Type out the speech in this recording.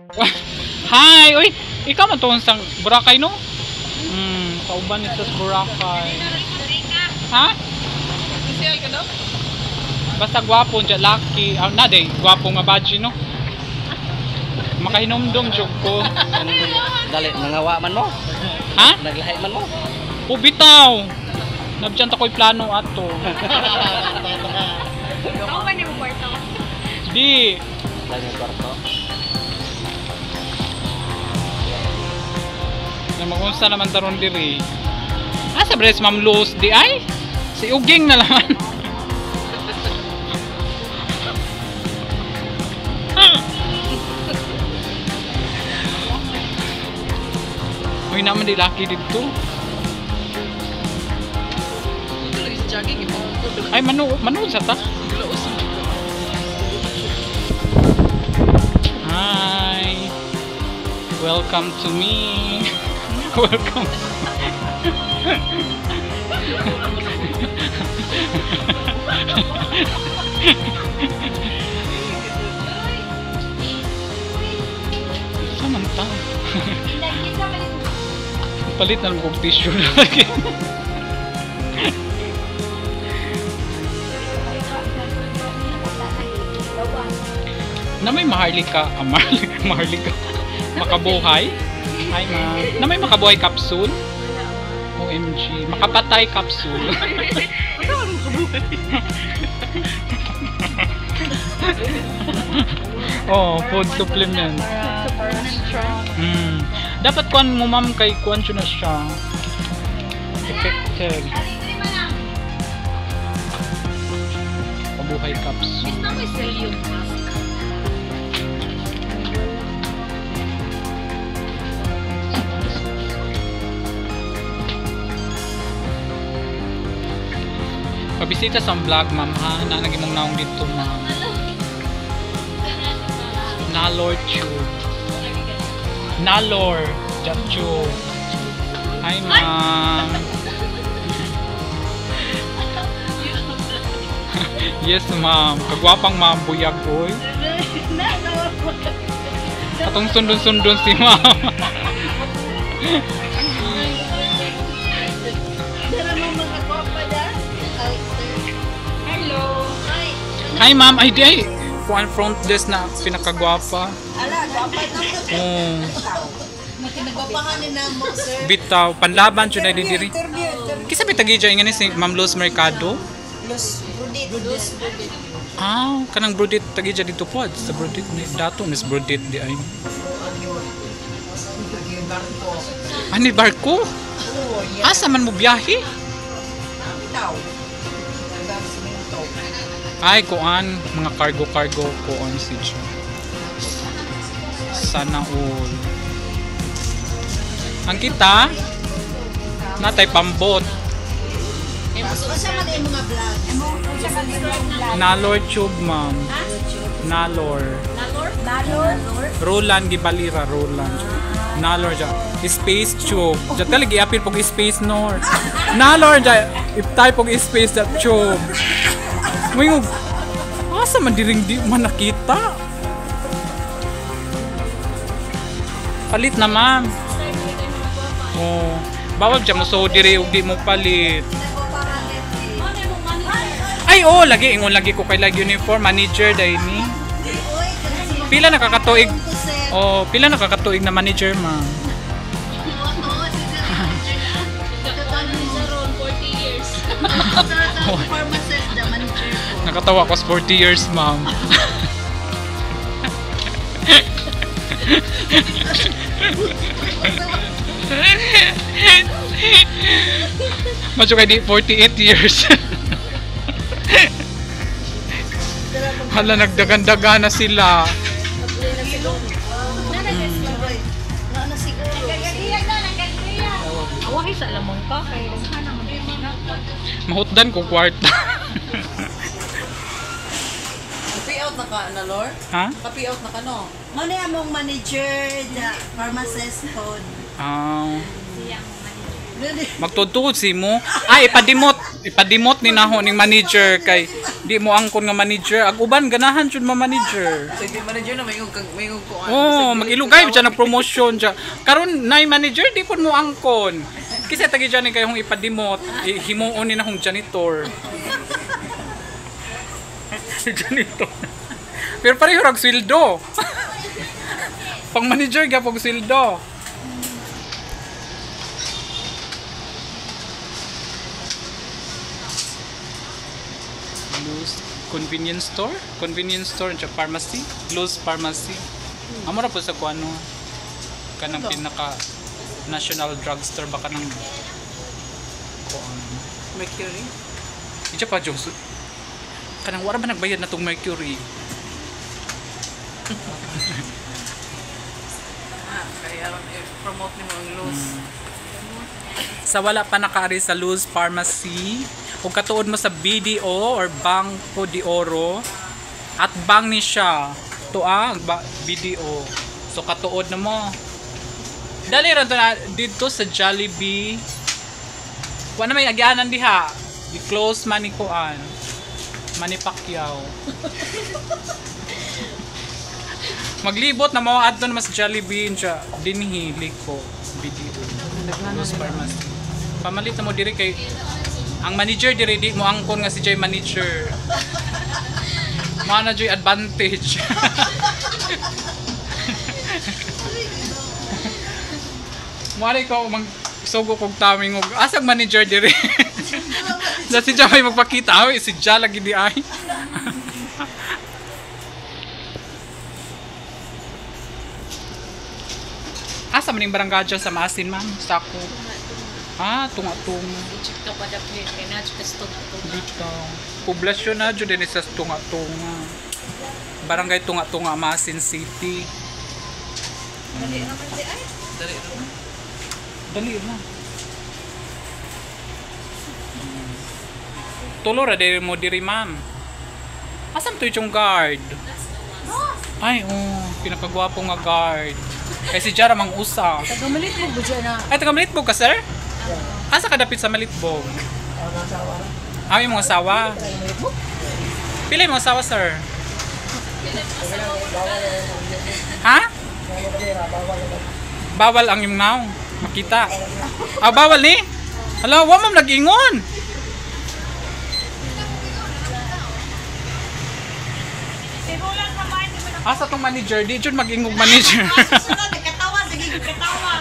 Hi! Uy! Ikaw man to sang Boracay, no? Kauban ito sa Boracay. Ha? Basta gwapo dyan, lucky. Naday, gwapo nga badge, no? Makahinomdom, joke ko. Dali, nangawa man mo? Ha? Naglahi man mo? Bitaw! Nabdyan ako'y plano ato. Ako ba niyo kwarto? Di! Dali yung kwarto. Na magunsa naman taron diri. Sa Bres Ma'am Luz di ay? Si Uging na naman. Uy naman di laki dito. Ay manu sa ta? Hi. Welcome to me. Welcome. Samanta. Palit na ng tissue lagi. Na may maharlika, maharlika. Makabuhay. Hi ma'am. Na may makabuhay capsule. OMG. Makapatay capsule. Oh, food supplement. Dapat kuan mo ma'am kay kuan na siya. Effective. Kabuhay capsule. Pabisita sa vlog ma'am ha, na nagimong naong dito ma'am. Nalor Tube. Nalor Tube. Hi ma'am. Yes ma'am, kagwapang ma'am buyag boy. Atong sundon-sundon si ma'am. Hi ma'am, ay di ay kuan front desk na pinakagwapa. Ala, dapat na mo. Oh, Makinagwapahan ni na mo, sir. bitaw panlaban jud na diri. Interview. Kisa bitagi jay ngani si Ma'am Luz Mercado. Los Brudit. Kanang Brudit tagi jay dito pod sa Brudit ni dato nis Brudit di ay. Ani barko? Asa man mo biyahe? Bitaw. Ay, kuan, mga cargo kuan si Joe. Sana all. Ang kita, natay pambot. Basta man yung mga vlog. Nalor Tube, ma'am. Nalor. Roland Gibalira, Roland. Nalor dyan. Space Tube. Diyan talaga i-appeal pag Space Nor. Nalor dyan. Iptay pag Space that Tube. Ngayon, asa man diring di man nakita? Palit na ma'am. Oh, bawal dyan mo so diri ug di mo palit. Ay oh, lagi ingon lagi ko kay lagi uniform manager dai ni. Pila nakakatuig? Oh, pila nakakatuig na manager ma'am? Nakatawa ko 40 years, ma'am. Macho kay di 48 years. Hala, nagdagan-daga na sila. Awahi sa lamang ka kay Mahutdan ko kwarta. Kapi-out na ka, na, Lord? Ha? Kapi-out na ka, no? Ano yung mong manager, the pharmacist, Todd? Magtudtud si mo. Ay, ipadimot ni naho ning manager kay Di mo angkon nga manager. Ang uban ganahan jud ma manager. So, yung manager na may ko Oh, mag-ilugay siya ng promotion siya. Karon nay manager di pud mo angkon. Kasi tagi dyan kayong ipadimot, himuon ni na akong janitor. Janitor. Pero pareho rag sweldo. Pang manager gyapon sweldo. Lowe's convenience store at pharmacy, Lowe's pharmacy. Amo ra po sa kuano kanang pinaka national drugstore baka nang Mercury. Ija pa Diyos. Kanang wala ba nagbayad na tong Mercury? Kaya promote ni mo ang Lowe's. Sa wala pa nakaari sa Lowe's Pharmacy, kung katuod mo sa BDO or Banco de Oro, at bang ni siya, to BDO. So katuod na mo. Dali rin na dito sa Jollibee. Wala may agianan diha. I-close manikuan. Manipakyaw. Maglibot na mga adto naman sa Jollibee siya. Dinhi ko BDO. Lowe's Pharmacy. Pamalit na mo diri kay ang manager diri di mo angkon nga si Jay manager. Manager advantage. Mari ko mag sugo kog taming og asag manager diri. Sa si Jay magpakita ay si Jay lagi di ay. Asa maning barangay sa Maasin ma'am? Sako. Tunga-tunga. Check ka pa da plate. Kaya na, check ka Dito. Poblasyon na dyan din sa tunga-tunga. Barangay tunga-tunga, Maasin City. Dali naman. Dali na. Tulo ra diri mo diri ma'am. Asam to yung guard? Ay, pinakagwapo nga guard. Kay si Jara mang usa. Tagamalit mo ba dyan na? Ay, taga Malitbog ka, sir? Asa ka dapit sa Malitbog? Yung mga asawa. Pila yung mga asawa, sir? Ha? Bawal ang yung now. Makita. Bawal ni? Hala, wa ma'am nag-ingon. Asa tong manager? Di dyan mag-ingog manager. Sunod, nagkatawa. Sige, nagkatawa.